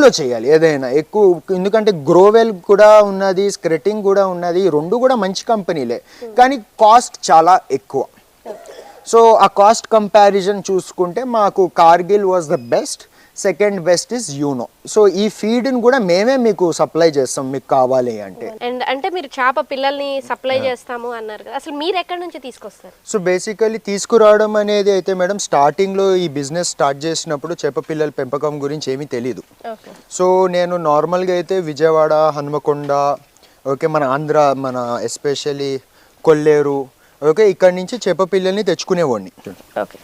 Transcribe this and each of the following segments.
తక్కువలో చేయాలి ఏదైనా ఎక్కువ, ఎందుకంటే గ్రోవెల్ కూడా ఉన్నది, స్క్రెటింగ్ కూడా ఉన్నది, రెండు కూడా మంచి కంపెనీలే, కానీ కాస్ట్ చాలా ఎక్కువ. సో ఆ కాస్ట్ కంపారిజన్ చూసుకుంటే మాకు Kargil was the best, second best is you know. So ఈ ఫీడ్ని కూడా మేమే మీకు సప్లై చేస్తాం మీకు కావాలి అంటే. అండ్ అంటే మీరు చేప పిల్లల్ని సప్లై చేస్తాము అన్నారు కదా, అసలు మీరు ఎక్కడి నుంచి తీసుకొస్తారు? సో బేసికలీ తీసుకురావడం అనేది అయితే మేడం, స్టార్టింగ్లో ఈ బిజినెస్ స్టార్ట్ చేసినప్పుడు చేప పిల్లల పెంపకం గురించి ఏమీ తెలియదు. సో నేను నార్మల్గా అయితే విజయవాడ, హనుమకొండ, ఓకే, మన ఆంధ్ర, మన ఎస్పెషల్లీ కొల్లేరు, ఓకే, ఇక్కడి నుంచి చేప పిల్లల్ని తెచ్చుకునేవాడిని. ఓకే,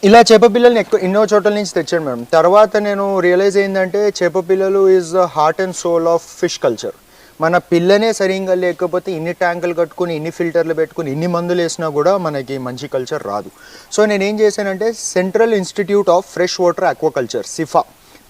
ఇలా చేప పిల్లల్ని ఎన్నో చోట్ల నుంచి తెచ్చాను మేడం. తర్వాత నేను రియలైజ్ అయిందంటే చేప పిల్లలు is the heart and soul of fish culture. మన పిల్లనే సరిగ్గా లేకపోతే ఇన్ని ట్యాంకులు కట్టుకుని, ఇన్ని ఫిల్టర్లు పెట్టుకుని, ఇన్ని మందులు వేసినా కూడా మనకి మంచి కల్చర్ రాదు. సో నేనేం చేశానంటే central institute of fresh water aquaculture, CIFA,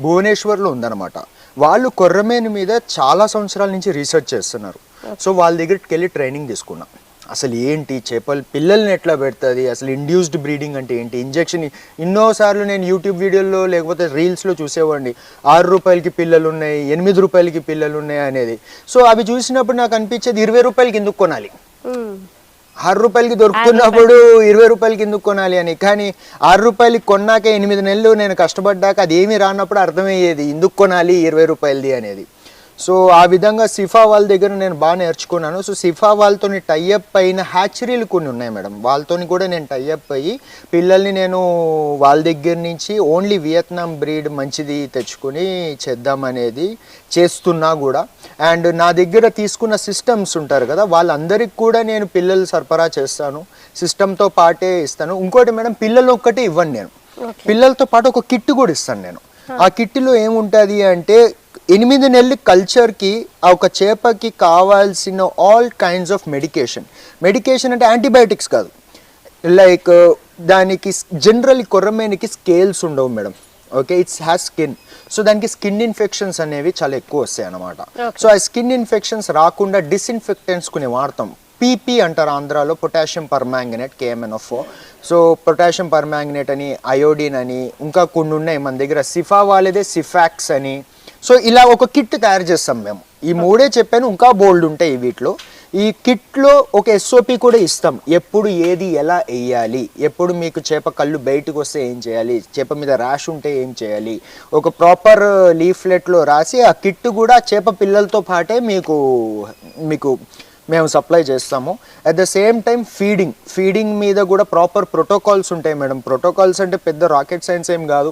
భువనేశ్వర్లో ఉందన్నమాట. వాళ్ళు కొర్రమేను మీద చాలా సంవత్సరాల నుంచి రీసెర్చ్ చేస్తున్నారు. సో వాళ్ళ దగ్గరికి వెళ్ళి ట్రైనింగ్ తీసుకున్నాం. అసలు ఏంటి చేపలు పిల్లల్ని ఎట్లా పెడుతుంది, అసలు ఇండ్యూస్డ్ బ్రీడింగ్ అంటే ఏంటి, ఇంజెక్షన్. ఎన్నోసార్లు నేను యూట్యూబ్ వీడియోల్లో లేకపోతే రీల్స్లో చూసేవాడిని, 6 రూపాయలకి పిల్లలు ఉన్నాయి, 8 రూపాయలకి పిల్లలు ఉన్నాయి అనేది. సో అవి చూసినప్పుడు నాకు అనిపించేది 20 రూపాయలకి ఎందుకు కొనాలి, 6 రూపాయలకి దొరుకుతున్నప్పుడు 20 రూపాయలకి ఎందుకు కొనాలి అని. కానీ 6 రూపాయలకి కొన్నాక 8 నెలలు నేను కష్టపడ్డాక అది ఏమీ రానప్పుడు అర్థమయ్యేది ఎందుకు కొనాలి 20 రూపాయలది అనేది. సో ఆ విధంగా సిఫా వాళ్ళ దగ్గర నేను బాగా నేర్చుకున్నాను. సో సిఫా వాళ్ళతో టైఅప్ అయిన హ్యాచరీలు కొన్ని ఉన్నాయి మేడం, వాళ్ళతో కూడా నేను టైఅప్ అయ్యి పిల్లల్ని నేను వాళ్ళ దగ్గర నుంచి ఓన్లీ వియత్నాం బ్రీడ్ మంచిది తెచ్చుకొని చేద్దామనేది చేస్తున్నా కూడా. అండ్ నా దగ్గర తీసుకున్న సిస్టమ్స్ ఉంటారు కదా, వాళ్ళందరికీ కూడా నేను పిల్లలు సరఫరా చేస్తాను, సిస్టమ్తో పాటే ఇస్తాను. ఇంకోటి మేడం, పిల్లలు ఒక్కటే ఇవ్వను నేను, పిల్లలతో పాటు ఒక కిట్ కూడా ఇస్తాను నేను. ఆ కిట్లో ఏముంటుంది అంటే 8 నెలల కల్చర్కి ఒక చేపకి కావాల్సిన ఆల్ కైండ్స్ ఆఫ్ మెడికేషన్ అంటే యాంటీబయాటిక్స్ కాదు, లైక్ దానికి జనరల్ కొర్రమేనికి స్కేల్స్ ఉండవు madam, okay, it's has skin. So దానికి స్కిన్ ఇన్ఫెక్షన్స్ అనేవి చాలా ఎక్కువ వస్తాయి అన్నమాట. సో ఆ స్కిన్ ఇన్ఫెక్షన్స్ రాకుండా డిస్ఇన్ఫెక్టెంట్స్ కొన్ని వాడతాం. పీపీ అంటారు ఆంధ్రాలో, potassium permanganate, KMNO4. So potassium permanganate అని, అయోడిన్ అని, ఇంకా కొన్ని ఉన్నాయి మన దగ్గర. సిఫా వాళ్ళదే సిఫాక్స్ అని. సో ఇలా ఒక కిట్ తయారు చేస్తాం మేము. ఈ 3 చెప్పాను, ఇంకా బోల్డ్ ఉంటాయి వీటిలో. ఈ కిట్లో ఒక SOP కూడా ఇస్తాం, ఎప్పుడు ఏది ఎలా వేయాలి, ఎప్పుడు మీకు చేప కళ్ళు బయటకు వస్తే ఏం చేయాలి, చేప మీద ర్యాష్ ఉంటే ఏం చేయాలి, ఒక ప్రాపర్ లీఫ్లెట్లో రాసి ఆ కిట్ కూడా చేప పిల్లలతో పాటే మీకు మేము సప్లై చేస్తాము. At the same time feeding మీద కూడా ప్రాపర్ ప్రోటోకాల్స్ ఉంటాయి మేడం. ప్రోటోకాల్స్ అంటే పెద్ద రాకెట్ సైన్స్ ఏం కాదు.